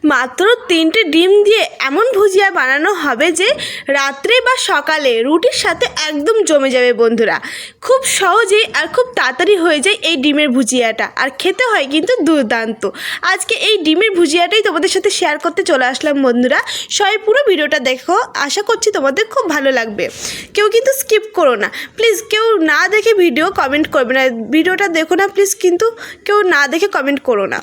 মাত্র 3টে ডিম দিয়ে এমন ভুজিয়া বানানো হবে যে রাত্রে বা সকালে রুটির সাথে একদম জমে যাবে বন্ধুরা। খুব সহজেই আর খুব তাড়াতাড়ি হয়ে যায় এই ডিমের ভুজিয়াটা, আর খেতে হয় কিন্তু দুর্দান্ত। আজকে এই ডিমের ভুজিয়াটাই তোমাদের সাথে শেয়ার করতে চলে আসলাম বন্ধুরা। সবাই পুরো ভিডিওটা দেখো, আশা করছি তোমাদের খুব ভালো লাগবে। কেউ কিন্তু স্কিপ করো না প্লিজ, কেউ না দেখে ভিডিও কমেন্ট করবে না, ভিডিওটা দেখো না প্লিজ, কিন্তু কেউ না দেখে কমেন্ট করো না।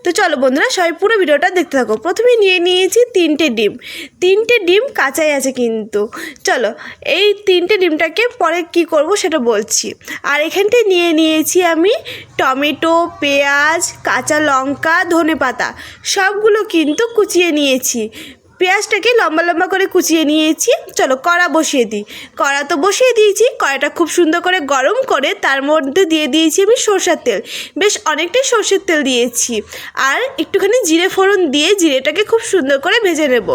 তো চলো বন্ধুরা, সবাই পুরো ভিডিওটা দেখতে থাকো। প্রথমে নিয়ে নিয়েছি 3টে ডিম। 3টে ডিম কাঁচাই আছে কিন্তু। চলো এই 3টে ডিমটাকে পরে কি করব সেটা বলছি। আর এখানটায় নিয়ে নিয়েছি আমি টমেটো, পেঁয়াজ, কাঁচা লঙ্কা, ধনেপাতা সবগুলো কিন্তু কুচিয়ে নিয়েছি। পেঁয়াজটাকে লম্বা লম্বা করে কুচিয়ে নিয়েছি। চলো কড়া বসিয়ে দিই। কড়া তো বসিয়ে দিয়েছি, কড়াটা খুব সুন্দর করে গরম করে তার মধ্যে দিয়ে দিয়েছি আমি সরষের তেল। বেশ অনেকটাই সরষের তেল দিয়েছি, আর একটুখানি জিরে ফোড়ন দিয়ে জিরেটাকে খুব সুন্দর করে ভেজে নেব।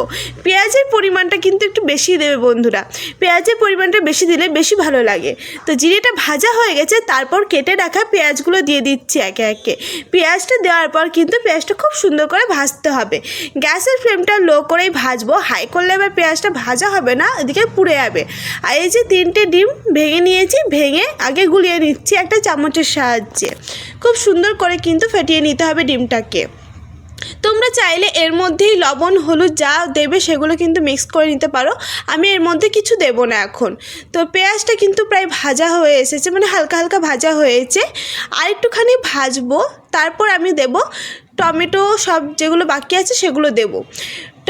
পেঁয়াজের পরিমাণটা কিন্তু একটু বেশি দেবে বন্ধুরা, পেঁয়াজের পরিমাণটা বেশি দিলে বেশি ভালো লাগে। তো জিরেটা ভাজা হয়ে গেছে, তারপর কেটে রাখা পেঁয়াজগুলো দিয়ে দিচ্ছি একে একে। পেঁয়াজটা দেওয়ার পর কিন্তু পেঁয়াজটা খুব সুন্দর করে ভাজতে হবে। গ্যাসের ফ্লেমটা লো করে ভাজবো, হাই করলে আবার পেঁয়াজটা ভাজা হবে না, এদিকে পুড়ে যাবে। আর এই যে 3টে ডিম ভেঙে নিয়েছি, ভেঙে আগে গুলিয়ে নিচ্ছি একটা চামচের সাহায্যে। খুব সুন্দর করে কিন্তু ফেটিয়ে নিতে হবে ডিমটাকে। তোমরা চাইলে এর মধ্যেই লবণ হলুদ যা দেবে সেগুলো কিন্তু মিক্স করে নিতে পারো, আমি এর মধ্যে কিছু দেব না এখন। তো পেঁয়াজটা কিন্তু প্রায় ভাজা হয়ে এসেছে, মানে হালকা হালকা ভাজা হয়েছে। আর একটুখানি ভাজবো, তারপর আমি দেব টমেটো, সব যেগুলো বাকি আছে সেগুলো দেব।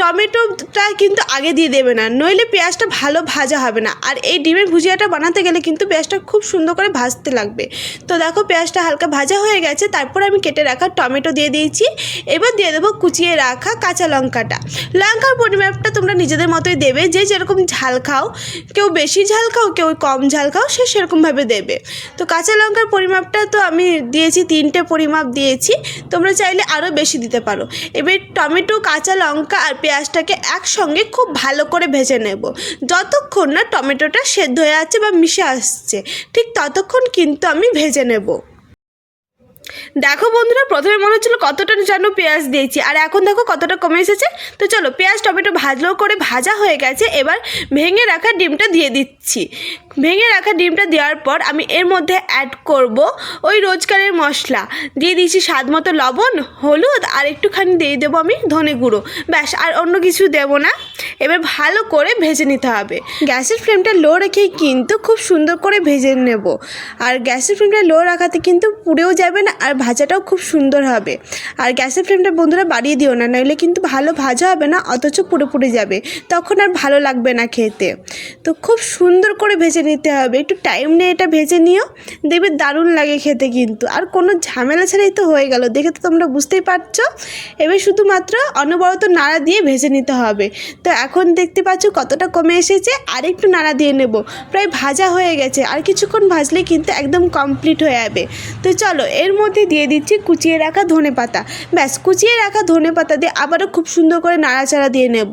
টমেটোটা কিন্তু আগে দিয়ে দেবে না, নইলে পেঁয়াজটা ভালো ভাজা হবে না। আর এই ডিমের ভুজিয়াটা বানাতে গেলে কিন্তু পেঁয়াজটা খুব সুন্দর করে ভাজতে লাগবে। তো দেখো পেঁয়াজটা হালকা ভাজা হয়ে গেছে, তারপর আমি কেটে রাখা টমেটো দিয়ে দিয়েছি। এবার দিয়ে দেবো কুচিয়ে রাখা কাঁচা লঙ্কাটা। লঙ্কার পরিমাপটা তোমরা নিজেদের মতোই দেবে, যে যেরকম ঝাল খাও, কেউ বেশি ঝাল খাও, কেউ কম ঝাল খাও, সে সেরকমভাবে দেবে। তো কাঁচা লঙ্কার পরিমাপটা তো আমি দিয়েছি, 3টে পরিমাপ দিয়েছি, তোমরা চাইলে আরও বেশি দিতে পারো। এবার টমেটো, কাঁচা লঙ্কা আর পেঁয়াজটাকে একসঙ্গে খুব ভালো করে ভেজে নেব। যতক্ষণ না টমেটোটা সেদ্ধ হয়ে যাচ্ছে বা মিশে আসছে, ঠিক ততক্ষণ কিন্তু আমি ভেজে নেব। দেখো বন্ধুরা, প্রথমে মনে হচ্ছিলো কতটা যেন পেঁয়াজ দিয়েছি, আর এখন দেখো কতটা কমে এসেছে। তো চলো, পেঁয়াজ টমেটো ভাজলো করে ভাজা হয়ে গেছে, এবার ভেঙে রাখা ডিমটা দিয়ে দিচ্ছি। ভেঙে রাখা ডিমটা দেওয়ার পর আমি এর মধ্যে অ্যাড করব ওই রোজকারের মশলা। দিয়ে দিয়েছি স্বাদ মতো লবণ, হলুদ, আর একটুখানি দিয়ে দেবো আমি ধনে গুঁড়ো, ব্যাস, আর অন্য কিছু দেবো না। এবার ভালো করে ভেজে নিতে হবে। গ্যাসের ফ্লেমটা লো রেখেই কিন্তু খুব সুন্দর করে ভেজে নেব। আর গ্যাসের ফ্লেমটা লো রাখাতে কিন্তু পুড়েও যাবে না, আর ভাজাটাও খুব সুন্দর হবে। আর গ্যাসের ফ্লেমটা বন্ধুরা বাড়িয়ে দিও না, নইলে কিন্তু ভালো ভাজা হবে না, অথচ পুড়ে পুড়ে যাবে, তখন আর ভালো লাগবে না খেতে। তো খুব সুন্দর করে ভেজে নিতে হবে, একটু টাইম নিয়ে এটা ভেজে নিও, দেখবে দারুণ লাগে খেতে কিন্তু। আর কোনো ঝামেলা ছাড়াই তো হয়ে গেল, দেখে তো তোমরা বুঝতেই পারছো। এবার শুধুমাত্র অনবরত নাড়া দিয়ে ভেজে নিতে হবে। তো এখন দেখতে পাচ্ছ কতটা কমে এসেছে, আর একটু নাড়া দিয়ে নেব। প্রায় ভাজা হয়ে গেছে, আর কিছুক্ষণ ভাজলে কিন্তু একদম কমপ্লিট হয়ে যাবে। তো চলো এর মধ্যে দিয়ে দিচ্ছি কুচিয়ে রাখা ধনেপাতা। ব্যাস, কুচিয়ে রাখা ধনেপাতা দিয়ে আবারও খুব সুন্দর করে নাড়াচাড়া দিয়ে নেব।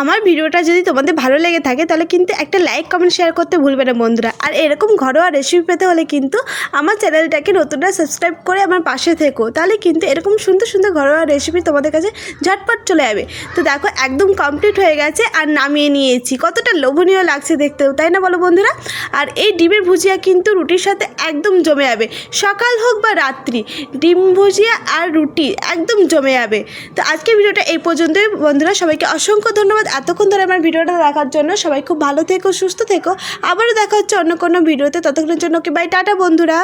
আমার ভিডিওটা যদি তোমাদের ভালো লেগে থাকে তাহলে কিন্তু একটা লাইক, কমেন্ট, শেয়ার করতে ভুলবে না বন্ধুরা। আর এরকম ঘরোয়া রেসিপি পেতে হলে কিন্তু আমার চ্যানেলটাকে নতুনরা সাবস্ক্রাইব করে আমার পাশে থেকো, তাহলে কিন্তু এরকম সুন্দর সুন্দর ঘরোয়া রেসিপি তোমাদের কাছে ঝটপট চলে যাবে। তো দেখো একদম কমপ্লিট হয়ে গেছে, আর নামিয়ে নিয়েছি। কতটা লোভনীয় লাগছে দেখতেও, তাই না বলো বন্ধুরা? আর এই ডিমের ভুজিয়া কিন্তু রুটির সাথে একদম জমে যাবে, সকাল হোক বা রাত্রি, ডিম ভুজিয়া আর রুটি একদম জমে যাবে। তো আজকের ভিডিওটা এই পর্যন্তই বন্ধুরা, সবাইকে অসংখ্য ধন্যবাদ এতক্ষণ ধরে আমার ভিডিওটা দেখার জন্য। সবাই খুব ভালো থেকো, সুস্থ থেকো, আবারও দেখা হচ্ছে অন্য কোনো ভিডিওতে। ততক্ষণের জন্য ওকে বাই, টাটা বন্ধুরা।